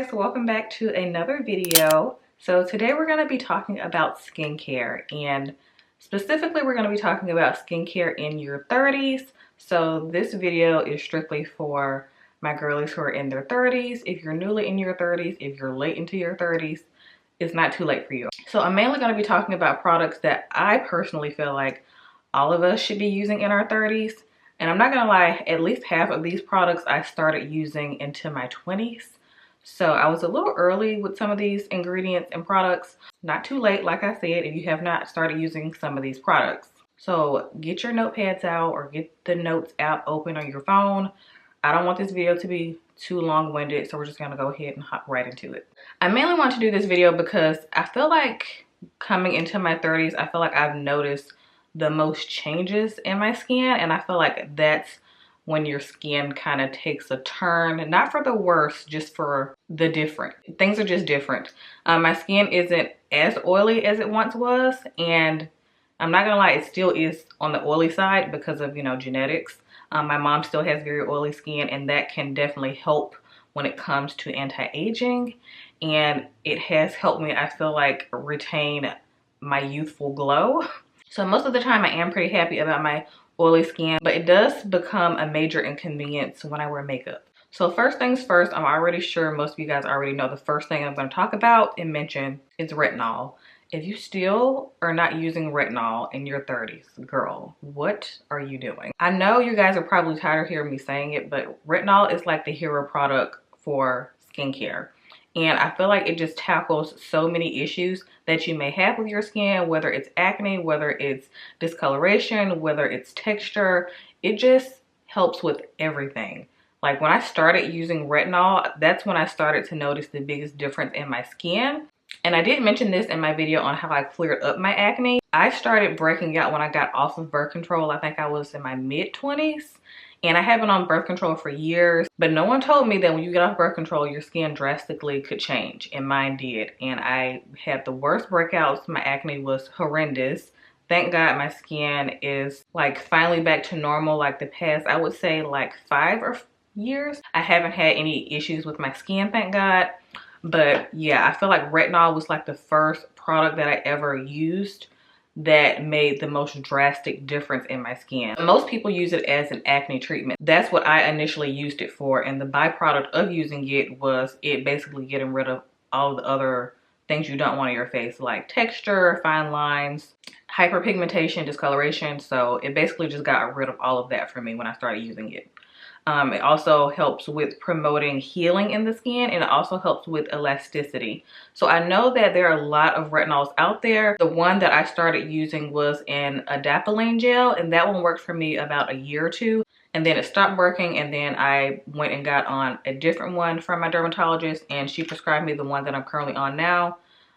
guys, welcome back to another video. So today we're going to be talking about skincare, and specifically we're going to be talking about skincare in your 30s. So this video is strictly for my girlies who are in their 30s. If you're newly in your 30s, if you're late into your 30s, it's not too late for you. So I'm mainly going to be talking about products that I personally feel like all of us should be using in our 30s. And I'm not gonna lie, at least half of these products I started using into my 20s. So I was a little early with some of these ingredients and products. Not too late, like I said, if you have not started using some of these products. So get your notepads out or get the notes app open on your phone. I don't want this video to be too long-winded, so we're just gonna go ahead and hop right into it. I mainly want to do this video because I feel like coming into my 30s, I feel like I've noticed the most changes in my skin, and I feel like that's when your skin kind of takes a turn, not for the worse, just for the different. Things are just different. My skin isn't as oily as it once was, and I'm not gonna lie, it still is on the oily side because of, you know, genetics. My mom still has very oily skin, and that can definitely help when it comes to anti-aging, and it has helped me, I feel like, retain my youthful glow. So most of the time I am pretty happy about my oily skin, but it does become a major inconvenience when I wear makeup. So first things first, I'm already sure most of you guys already know the first thing I'm going to talk about and mention is retinol. If you still are not using retinol in your 30s, girl, what are you doing? I know you guys are probably tired of hearing me saying it, but retinol is like the hero product for skincare. And I feel like it just tackles so many issues that you may have with your skin, whether it's acne, whether it's discoloration, whether it's texture. It just helps with everything. Like when I started using retinol, that's when I started to notice the biggest difference in my skin. And I did mention this in my video on how I cleared up my acne. I started breaking out when I got off of birth control. I think I was in my mid-20s. And I have been on birth control for years, but no one told me that when you get off birth control, your skin drastically could change, and mine did. And I had the worst breakouts. My acne was horrendous. Thank God my skin is like finally back to normal. Like the past, I would say like 5 years, I haven't had any issues with my skin, thank God. But yeah, I feel like retinol was like the first product that I ever used that made the most drastic difference in my skin. Most people use it as an acne treatment. That's what I initially used it for, and the byproduct of using it was it basically getting rid of all the other things you don't want on your face, like texture, fine lines, hyperpigmentation, discoloration. So it basically just got rid of all of that for me when I started using it. It also helps with promoting healing in the skin, and it also helps with elasticity. So I know that there are a lot of retinols out there. The one that I started using was an adapalene gel, and that one worked for me about a year or two. And then it stopped working, and then I went and got on a different one from my dermatologist, and she prescribed me the one that I'm currently on now.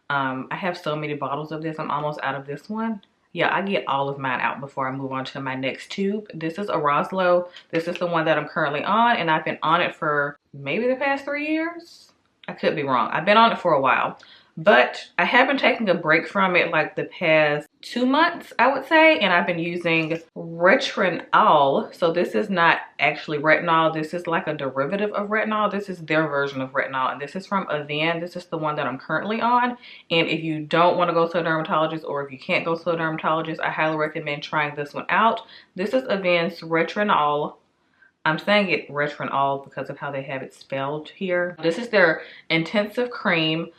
I have so many bottles of this. I'm almost out of this one. Yeah, I get all of mine out before I move on to my next tube. This is a Roslo. This is the one that I'm currently on, and I've been on it for maybe the past 3 years. I could be wrong. I've been on it for a while, but I have been taking a break from it like the past 2 months, I would say, and I've been using retinol. So this is not actually retinol. This is like a derivative of retinol. This is their version of retinol, and this is from Avène. This is the one that I'm currently on. And if you don't want to go to a dermatologist, or if you can't go to a dermatologist, I highly recommend trying this one out. This is Avène's retinol. I'm saying it retinol because of how they have it spelled here. This is their intensive cream.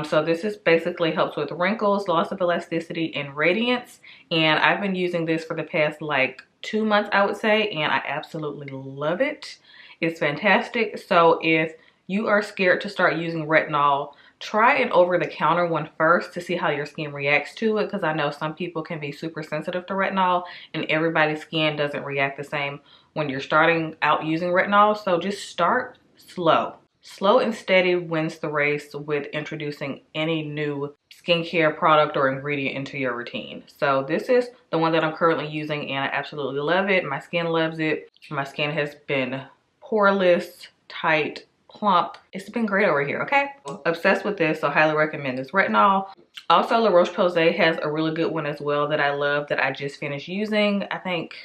So this is basically helps with wrinkles, loss of elasticity, and radiance. And I've been using this for the past like 2 months, I would say, and I absolutely love it. It's fantastic. So if you are scared to start using retinol, try an over-the-counter one first to see how your skin reacts to it, because I know some people can be super sensitive to retinol, and everybody's skin doesn't react the same when you're starting out using retinol. So just start slow. Slow and steady wins the race with introducing any new skincare product or ingredient into your routine. So this is the one that I'm currently using, and I absolutely love it. My skin loves it. My skin has been poreless, tight, plump. It's been great over here, okay? Obsessed with this, so highly recommend this retinol. Also, La Roche-Posay has a really good one as well that I love that I just finished using, I think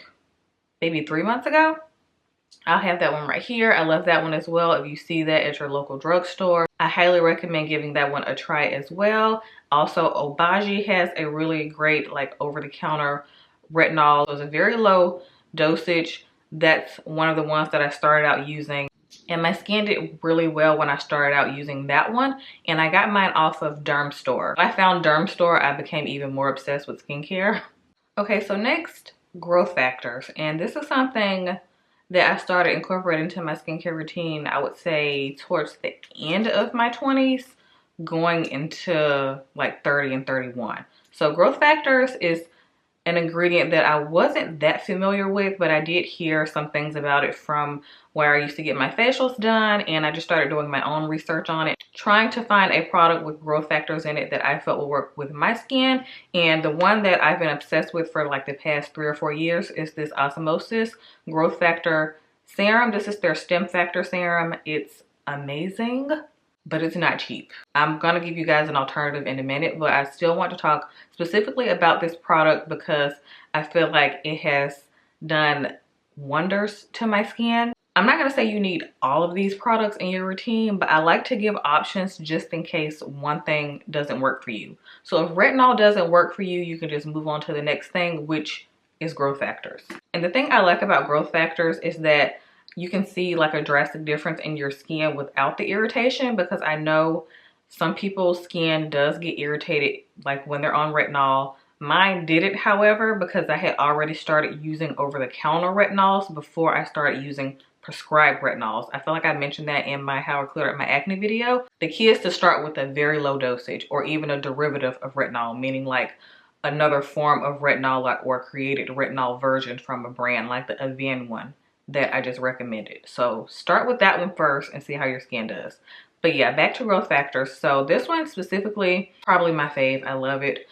maybe 3 months ago. I'll have that one right here. I love that one as well. If you see that at your local drugstore, I highly recommend giving that one a try as well. Also, Obagi has a really great like over-the-counter retinol. It was a very low dosage. That's one of the ones that I started out using. And my skin did really well when I started out using that one. And I got mine off of Derm Store. When I found Derm Store, I became even more obsessed with skincare. Okay, so next, growth factors. And this is something that I started incorporating into my skincare routine, I would say towards the end of my 20s, going into like 30 and 31. So growth factors is an ingredient that I wasn't that familiar with, but I did hear some things about it from where I used to get my facials done, and I just started doing my own research on it, trying to find a product with growth factors in it that I felt would work with my skin. And the one that I've been obsessed with for like the past 3 or 4 years is this Osmosis Growth Factor Serum. This is their Stem Factor Serum. It's amazing, but it's not cheap. I'm gonna give you guys an alternative in a minute, but I still want to talk specifically about this product because I feel like it has done wonders to my skin. I'm not gonna say you need all of these products in your routine, but I like to give options just in case one thing doesn't work for you. So if retinol doesn't work for you, you can just move on to the next thing, which is growth factors. And the thing I like about growth factors is that you can see like a drastic difference in your skin without the irritation, because I know some people's skin does get irritated like when they're on retinol. Mine didn't, however, because I had already started using over-the-counter retinols before I started using prescribed retinols. I feel like I mentioned that in my how I cleared up my acne video. The key is to start with a very low dosage or even a derivative of retinol, meaning like another form of retinol or a created retinol version from a brand like the Avene one that I just recommended. So start with that one first and see how your skin does. But yeah, back to growth factors. So this one specifically, probably my fave. I love it.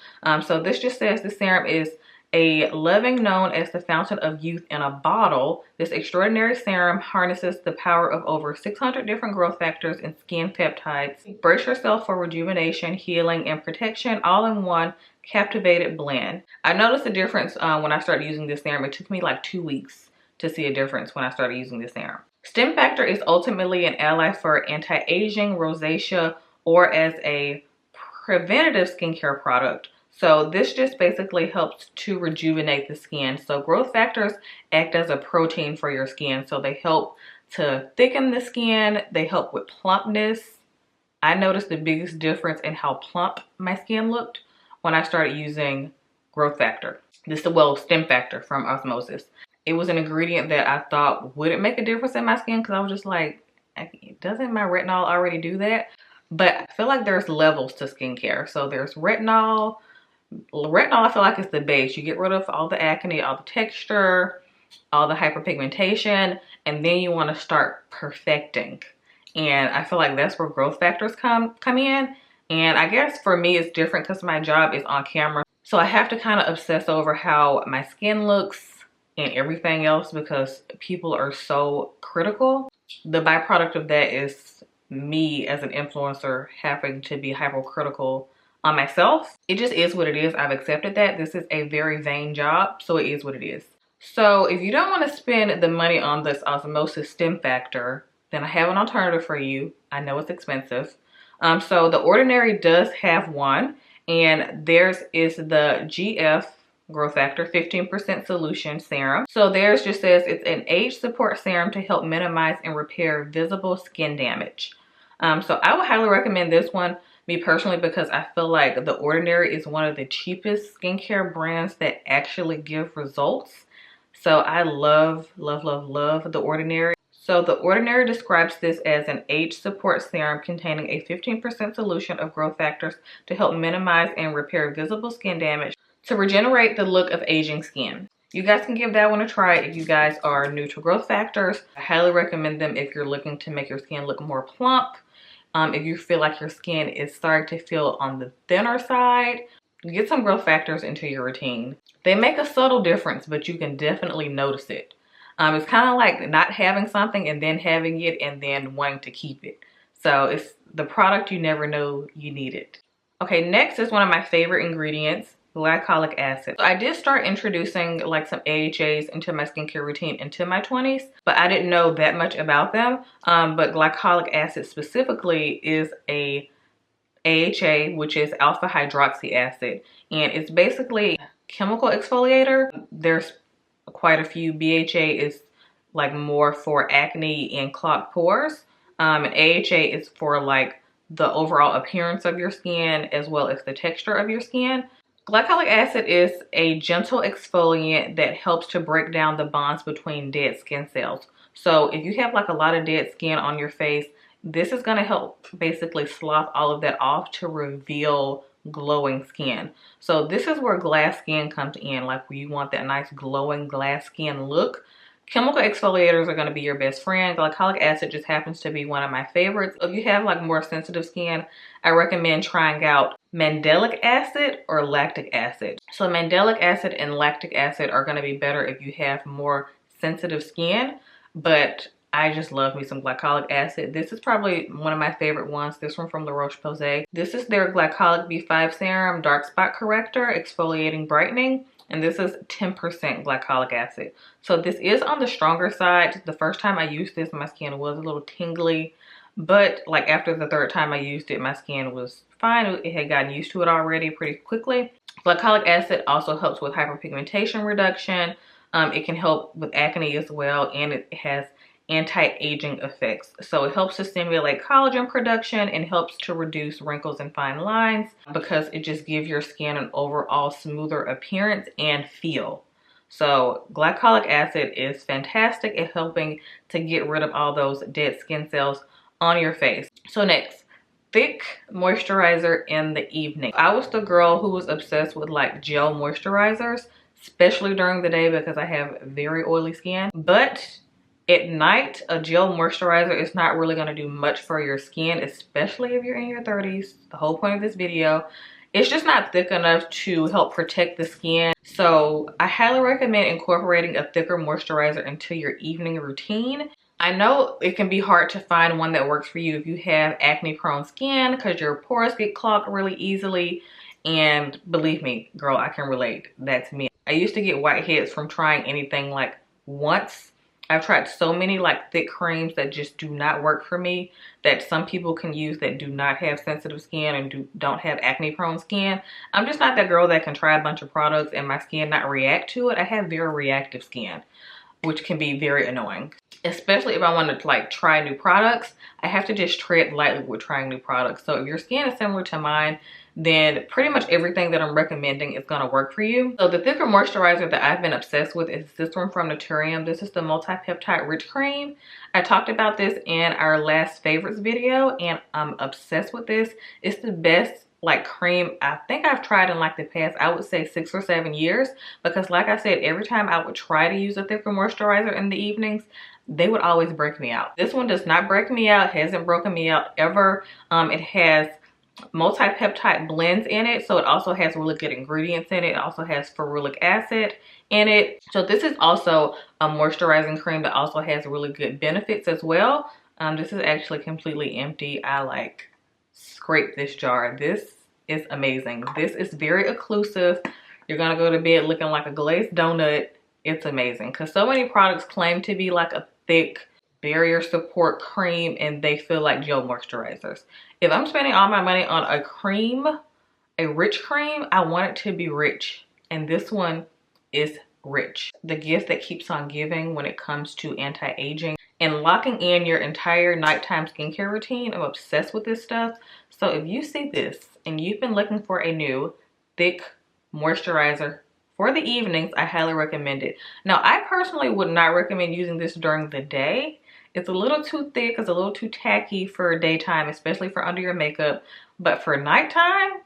So this just says the serum is a loving known as the fountain of youth in a bottle. This extraordinary serum harnesses the power of over 600 different growth factors and skin peptides. Brace yourself for rejuvenation, healing, and protection all in one captivated blend. I noticed a difference when I started using this serum. It took me like 2 weeks to see a difference when I started using this serum. Stem Factor is ultimately an ally for anti-aging, rosacea, or as a preventative skincare product. So this just basically helps to rejuvenate the skin. So growth factors act as a protein for your skin. So they help to thicken the skin. They help with plumpness. I noticed the biggest difference in how plump my skin looked when I started using growth factor. Stem Factor from Osmosis. It was an ingredient that I thought wouldn't make a difference in my skin because I was just like, doesn't my retinol already do that? But I feel like there's levels to skincare. So there's retinol. Retinol, I feel like is the base. You get rid of all the acne, all the texture, all the hyperpigmentation, and then you want to start perfecting. And I feel like that's where growth factors come in. And I guess for me, it's different because my job is on camera. So I have to kind of obsess over how my skin looks and everything else because people are so critical. The byproduct of that is me as an influencer having to be hypercritical on myself. It just is what it is. I've accepted that. This is a very vain job, so it is what it is. So if you don't want to spend the money on this Osmosis Stem Factor, then I have an alternative for you. I know it's expensive. So The Ordinary does have one, and theirs is the GF Growth Factor 15% solution serum. So theirs just says it's an age support serum to help minimize and repair visible skin damage. So I would highly recommend this one, me personally, because I feel like The Ordinary is one of the cheapest skincare brands that actually give results. So I love, love, love, love The Ordinary. So The Ordinary describes this as an age support serum containing a 15% solution of growth factors to help minimize and repair visible skin damage to regenerate the look of aging skin. You guys can give that one a try if you guys are new to growth factors. I highly recommend them if you're looking to make your skin look more plump. If you feel like your skin is starting to feel on the thinner side, get some growth factors into your routine. They make a subtle difference, but you can definitely notice it. It's kind of like not having something and then having it and then wanting to keep it. So it's the product you never know you need it. Okay, next is one of my favorite ingredients, glycolic acid. So I did start introducing like some AHAs into my skincare routine into my 20s, but I didn't know that much about them. But glycolic acid specifically is a AHA, which is alpha hydroxy acid, and it's basically a chemical exfoliator. There's quite a few. BHA is like more for acne and clogged pores, and AHA is for like the overall appearance of your skin as well as the texture of your skin. Glycolic acid is a gentle exfoliant that helps to break down the bonds between dead skin cells. So if you have like a lot of dead skin on your face, this is going to help basically slough all of that off to reveal glowing skin. So this is where glass skin comes in, like where you want that nice glowing glass skin look. Chemical exfoliators are going to be your best friend. Glycolic acid just happens to be one of my favorites. If you have like more sensitive skin, I recommend trying out mandelic acid or lactic acid. So mandelic acid and lactic acid are going to be better if you have more sensitive skin, but I just love me some glycolic acid. This is probably one of my favorite ones. This one from La Roche-Posay. This is their Glycolic B5 Serum Dark Spot Corrector Exfoliating Brightening. And this is 10% glycolic acid. So this is on the stronger side. The first time I used this, my skin was a little tingly. But like after the third time I used it, my skin was fine. It had gotten used to it already pretty quickly. Glycolic acid also helps with hyperpigmentation reduction. It can help with acne as well. And it has anti-aging effects. So it helps to stimulate collagen production and helps to reduce wrinkles and fine lines because it just gives your skin an overall smoother appearance and feel. So glycolic acid is fantastic at helping to get rid of all those dead skin cells on your face. So next, thick moisturizer in the evening. I was the girl who was obsessed with like gel moisturizers, especially during the day because I have very oily skin. But at night, a gel moisturizer is not really going to do much for your skin, especially if you're in your 30s. The whole point of this video, it's just not thick enough to help protect the skin. So I highly recommend incorporating a thicker moisturizer into your evening routine. I know it can be hard to find one that works for you if you have acne prone skin because your pores get clogged really easily. And believe me, girl, I can relate. That's me. I used to get whiteheads from trying anything like once. I've tried so many like thick creams that just do not work for me, that some people can use that do not have sensitive skin and don't have acne prone skin. I'm just not that girl that can try a bunch of products and my skin not react to it. I have very reactive skin, which can be very annoying. Especially if I want to like try new products, I have to just tread lightly with trying new products. So if your skin is similar to mine, then pretty much everything that I'm recommending is going to work for you. So the thicker moisturizer that I've been obsessed with is this one from Naturium. This is the multi-peptide rich cream. I talked about this in our last favorites video and I'm obsessed with this. It's the best like cream I think I've tried in like the past, I would say 6 or 7 years, because like I said, every time I would try to use a thicker moisturizer in the evenings, they would always break me out. This one does not break me out, hasn't broken me out ever. It has multi-peptide blends in it, so it also has really good ingredients in it. It also has ferulic acid in it. So this is also a moisturizing cream that also has really good benefits as well. This is actually completely empty. I like scraped this jar. This is amazing. This is very occlusive. You're gonna go to bed looking like a glazed donut. It's amazing because so many products claim to be like a thick barrier support cream and they feel like gel moisturizers. If I'm spending all my money on a cream, a rich cream, I want it to be rich, and this one is rich. The gift that keeps on giving when it comes to anti-aging and locking in your entire nighttime skincare routine. I'm obsessed with this stuff. So if you see this and you've been looking for a new thick moisturizer for the evenings, I highly recommend it. Now, I personally would not recommend using this during the day. It's a little too thick, it's a little too tacky for daytime, especially for under your makeup. But for nighttime,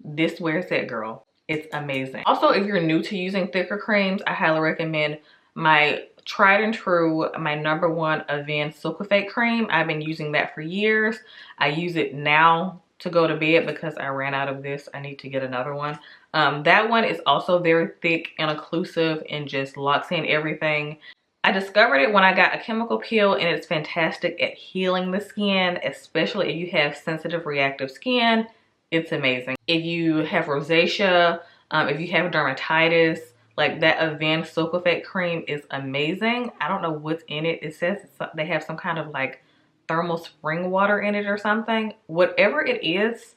this wears that, girl. It's amazing. Also, if you're new to using thicker creams, I highly recommend my tried and true, my #1 Avène Silk-O-Fake cream. I've been using that for years. I use it now to go to bed because I ran out of this. I need to get another one. That one is also very thick and occlusive and just locks in everything. I discovered it when I got a chemical peel, and it's fantastic at healing the skin, especially if you have sensitive reactive skin. It's amazing. If you have rosacea, If you have dermatitis, like that Advanced Sulfate cream is amazing. I don't know what's in it. It says they have some kind of like thermal spring water in it or something. Whatever it is,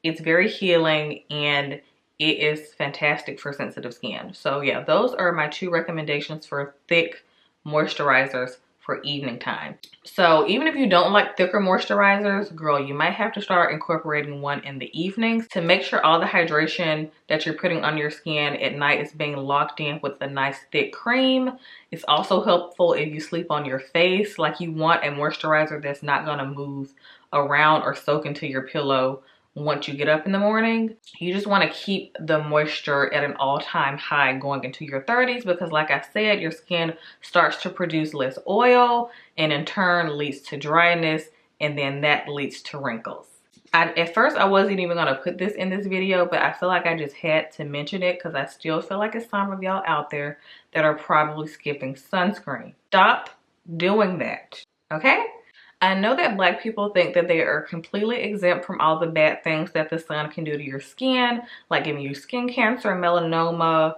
it's very healing and it is fantastic for sensitive skin. So yeah, those are my 2 recommendations for thick moisturizers for evening time. So even if you don't like thicker moisturizers, girl, you might have to start incorporating one in the evenings to make sure all the hydration that you're putting on your skin at night is being locked in with a nice thick cream. It's also helpful if you sleep on your face. Like, you want a moisturizer that's not gonna move around or soak into your pillow once you get up in the morning. You just want to keep the moisture at an all-time high going into your 30s, because like I said, your skin starts to produce less oil and in turn leads to dryness, and then that leads to wrinkles. At first I wasn't even going to put this in this video, but I feel like I just had to mention it because I still feel like it's some of y'all out there that are probably skipping sunscreen. Stop doing that, okay? I know that Black people think that they are completely exempt from all the bad things that the sun can do to your skin, like giving you skin cancer, melanoma,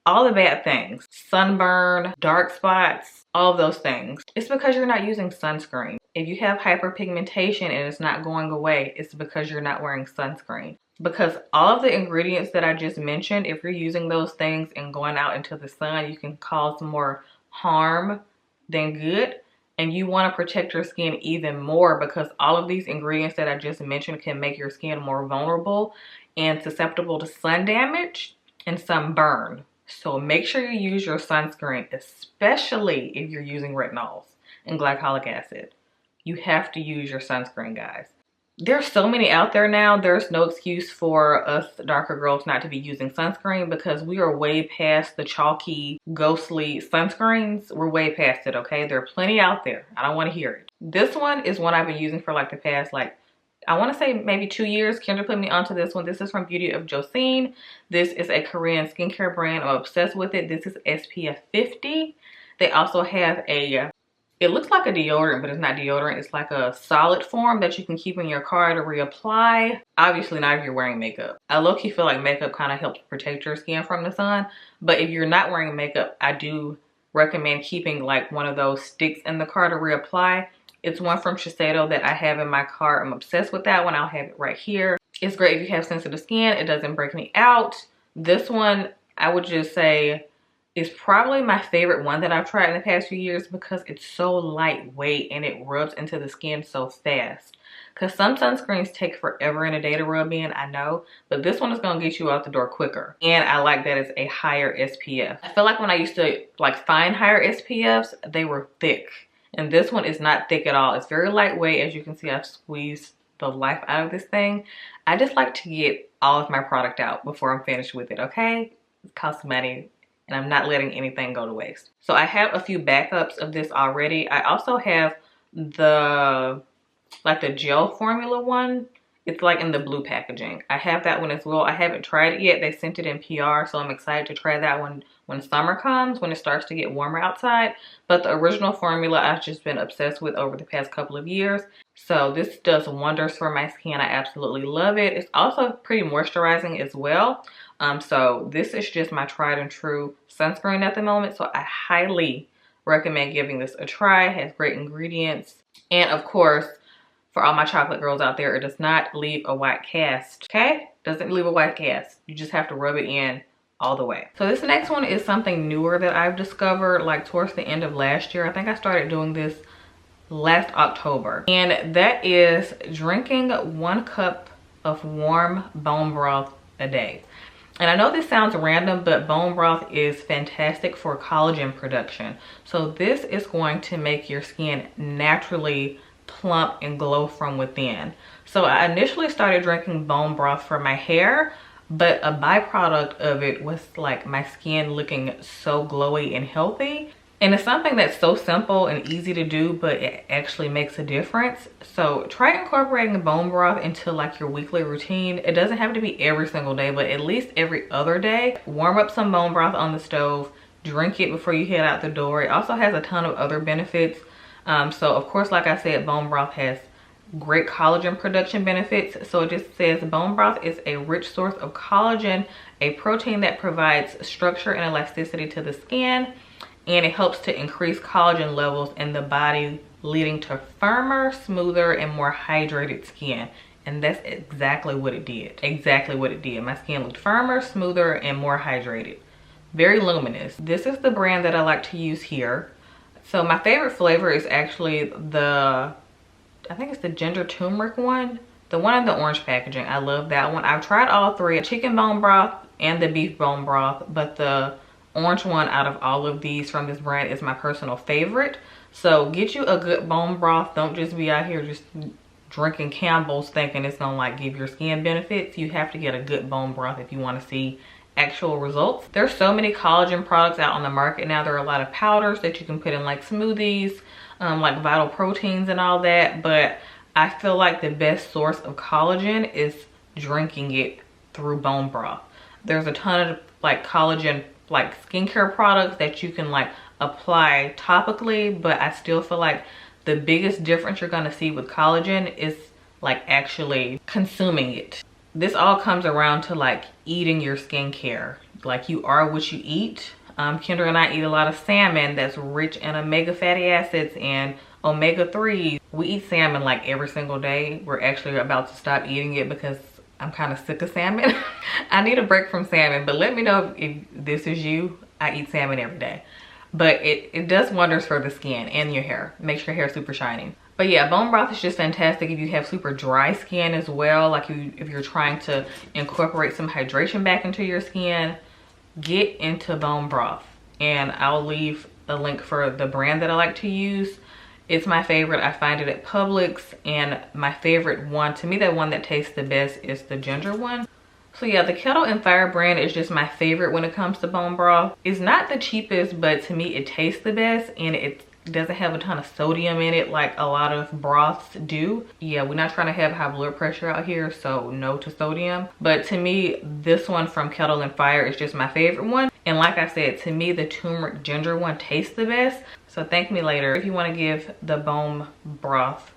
all the bad things, sunburn, dark spots, all of those things. It's because you're not using sunscreen. If you have hyperpigmentation and it's not going away, it's because you're not wearing sunscreen. Because all of the ingredients that I just mentioned, if you're using those things and going out into the sun, you can cause more harm than good. And you want to protect your skin even more, because all of these ingredients that I just mentioned can make your skin more vulnerable and susceptible to sun damage and sunburn. So make sure you use your sunscreen, especially if you're using retinols and glycolic acid. You have to use your sunscreen, guys. There's so many out there now. There's no excuse for us darker girls not to be using sunscreen, because we are way past the chalky, ghostly sunscreens. We're way past it, okay? There are plenty out there. I don't want to hear it. This one is one I've been using for like the past, like, I want to say maybe 2 years. Kendra put me onto this one. This is from Beauty of Josine. This is a Korean skincare brand. I'm obsessed with it. This is SPF 50. They also have a... It looks like a deodorant, but it's not deodorant. It's like a solid form that you can keep in your car to reapply. Obviously not if you're wearing makeup. I low-key feel like makeup kind of helps protect your skin from the sun. But if you're not wearing makeup, I do recommend keeping like one of those sticks in the car to reapply. It's one from Shiseido that I have in my car. I'm obsessed with that one. I'll have it right here. It's great if you have sensitive skin. It doesn't break me out. This one, I would just say, is probably my favorite one that I've tried in the past few years, because it's so lightweight and it rubs into the skin so fast. Because some sunscreens take forever in a day to rub in, I know, but this one is going to get you out the door quicker. And I like that it's a higher SPF. I feel like when I used to like find higher SPFs, they were thick. And this one is not thick at all. It's very lightweight. As you can see, I've squeezed the life out of this thing. I just like to get all of my product out before I'm finished with it, okay? It costs money, and I'm not letting anything go to waste. So I have a few backups of this already. I also have the gel formula one. It's like in the blue packaging. I have that one as well. I haven't tried it yet. They sent it in PR, so I'm excited to try that one when summer comes, when it starts to get warmer outside. But the original formula I've just been obsessed with over the past couple of years. So this does wonders for my skin. I absolutely love it. It's also pretty moisturizing as well. So this is just my tried and true sunscreen at the moment. So I highly recommend giving this a try. It has great ingredients. And of course, for all my chocolate girls out there, it does not leave a white cast, okay? Doesn't leave a white cast. You just have to rub it in all the way. So this next one is something newer that I've discovered like towards the end of last year. I think I started doing this last October. And that is drinking 1 cup of warm bone broth a day. And I know this sounds random, but bone broth is fantastic for collagen production. So this is going to make your skin naturally plump and glow from within. So I initially started drinking bone broth for my hair, but a byproduct of it was like my skin looking so glowy and healthy. And it's something that's so simple and easy to do, but it actually makes a difference. So try incorporating bone broth into like your weekly routine. It doesn't have to be every single day, but at least every other day. Warm up some bone broth on the stove, drink it before you head out the door. It also has a ton of other benefits. So of course, like I said, bone broth has great collagen production benefits. So it just says bone broth is a rich source of collagen, a protein that provides structure and elasticity to the skin, and it helps to increase collagen levels in the body, leading to firmer, smoother, and more hydrated skin. And that's exactly what it did. Exactly what it did. My skin looked firmer, smoother, and more hydrated. Very luminous. This is the brand that I like to use here. So my favorite flavor is actually the, I think it's the ginger turmeric one. The one in the orange packaging. I love that one. I've tried all three, chicken bone broth and the beef bone broth, but the orange one out of all of these from this brand is my personal favorite. So get you a good bone broth. Don't just be out here just drinking Campbell's thinking it's gonna like give your skin benefits. You have to get a good bone broth if you want to see actual results. There's so many collagen products out on the market now. There are a lot of powders that you can put in like smoothies, like Vital Proteins and all that, but I feel like the best source of collagen is drinking it through bone broth. There's a ton of like collagen like skincare products that you can like apply topically, but I still feel like the biggest difference you're gonna see with collagen is like actually consuming it. This all comes around to like eating your skincare. Like you are what you eat. Kendra and I eat a lot of salmon that's rich in omega fatty acids and omega-3s. We eat salmon like every single day. We're actually about to stop eating it because I'm kind of sick of salmon. I need a break from salmon, but let me know if this is you. I eat salmon every day. But it does wonders for the skin and your hair. Makes your hair super shiny. But yeah, bone broth is just fantastic if you have super dry skin as well. Like if you're trying to incorporate some hydration back into your skin, get into bone broth. And I'll leave a link for the brand that I like to use. It's my favorite. I find it at Publix, and my favorite one, to me, the one that tastes the best is the ginger one. So yeah, the Kettle and Fire brand is just my favorite when it comes to bone broth. It's not the cheapest, but to me it tastes the best, and it doesn't have a ton of sodium in it like a lot of broths do. Yeah, we're not trying to have high blood pressure out here, so no to sodium. But to me, this one from Kettle and Fire is just my favorite one. And like I said, to me, the turmeric ginger one tastes the best. So thank me later if you want to give the bone broth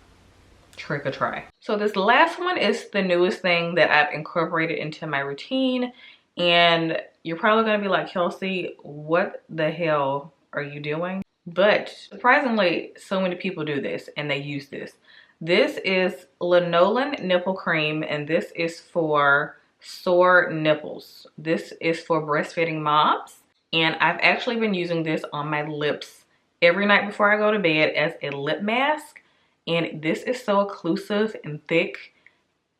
trick a try. So this last one is the newest thing that I've incorporated into my routine. And you're probably going to be like, Kelsey, what the hell are you doing? But surprisingly, so many people do this and they use this. This is lanolin nipple cream, and this is for sore nipples. This is for breastfeeding moms, and I've actually been using this on my lips every night before I go to bed as a lip mask. And this is so occlusive and thick.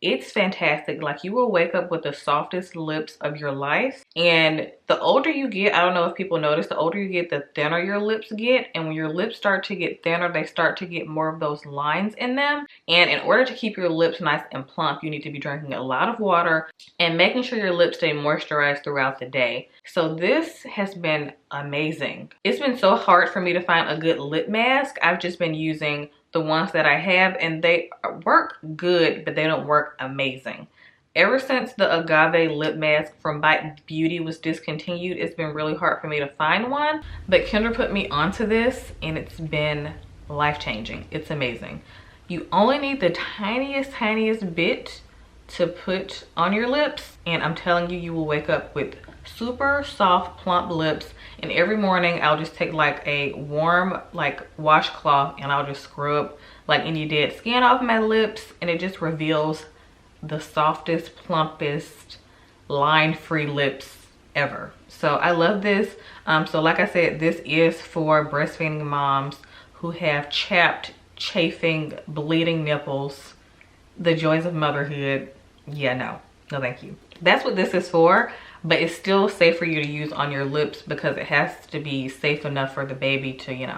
It's fantastic. Like, you will wake up with the softest lips of your life. And the older you get, I don't know if people notice, the older you get, the thinner your lips get. And when your lips start to get thinner, they start to get more of those lines in them. And in order to keep your lips nice and plump, you need to be drinking a lot of water and making sure your lips stay moisturized throughout the day. So this has been amazing. It's been so hard for me to find a good lip mask. I've just been using the ones that I have, and they work good, but they don't work amazing. Ever since the agave lip mask from Bite Beauty was discontinued, it's been really hard for me to find one. But Kendra put me onto this, and it's been life-changing. It's amazing. You only need the tiniest bit to put on your lips, and I'm telling you, you will wake up with super soft, plump lips. And every morning I'll just take like a warm like washcloth and I'll just scrub like any dead skin off my lips, and it just reveals the softest, plumpest, line-free lips ever. So I love this. So like I said, this is for breastfeeding moms who have chapped, chafing, bleeding nipples. The joys of motherhood. Yeah, no thank you. That's what this is for. But it's still safe for you to use on your lips because it has to be safe enough for the baby to, you know,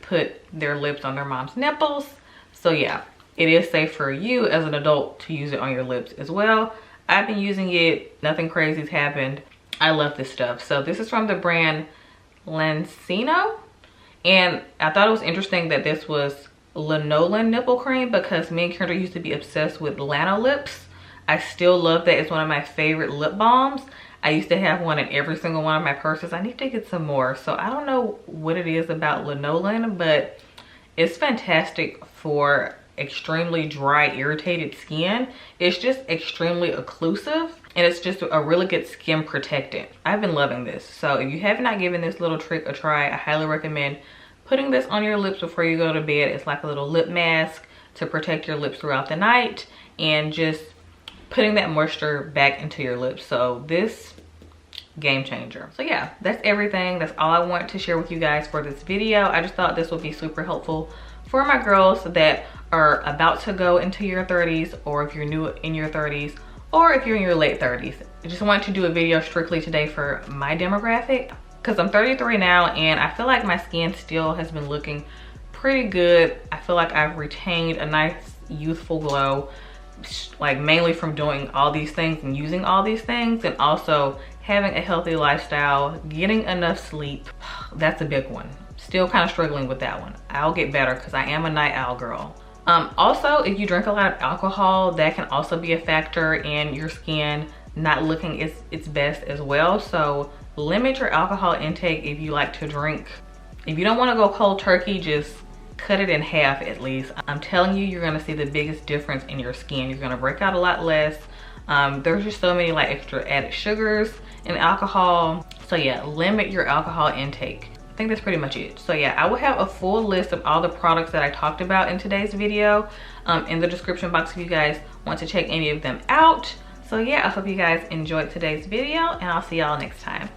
put their lips on their mom's nipples. So yeah, it is safe for you as an adult to use it on your lips as well. I've been using it. Nothing crazy's happened. I love this stuff. So this is from the brand Lancino. And I thought it was interesting that this was lanolin nipple cream because me and Kendra used to be obsessed with Lanolips. I still love that. It's one of my favorite lip balms. I used to have one in every single one of my purses. I need to get some more. So I don't know what it is about lanolin, but it's fantastic for extremely dry, irritated skin, it's just extremely occlusive, and it's just a really good skin protectant. I've been loving this. So if you have not given this little trick a try, I highly recommend putting this on your lips before you go to bed. It's like a little lip mask to protect your lips throughout the night, and just putting that moisture back into your lips. So this, game changer. So yeah, that's everything. That's all I want to share with you guys for this video. I just thought this would be super helpful for my girls that are about to go into your 30s, or if you're new in your 30s, or if you're in your late 30s. I just wanted to do a video strictly today for my demographic, because I'm 33 now and I feel like my skin still has been looking pretty good. I feel like I've retained a nice youthful glow, like mainly from doing all these things and using all these things, and also having a healthy lifestyle, getting enough sleep. That's a big one. Still kind of struggling with that one. I'll get better because I am a night owl girl. Also, if you drink a lot of alcohol, that can also be a factor in your skin not looking its best as well. So limit your alcohol intake if you like to drink. If you don't want to go cold turkey, just cut it in half at least. I'm telling you, you're gonna see the biggest difference in your skin. You're gonna break out a lot less. There's just so many like extra added sugars in alcohol. So yeah, limit your alcohol intake. I think that's pretty much it. So yeah, I will have a full list of all the products that I talked about in today's video in the description box if you guys want to check any of them out. So yeah, I hope you guys enjoyed today's video, and I'll see y'all next time.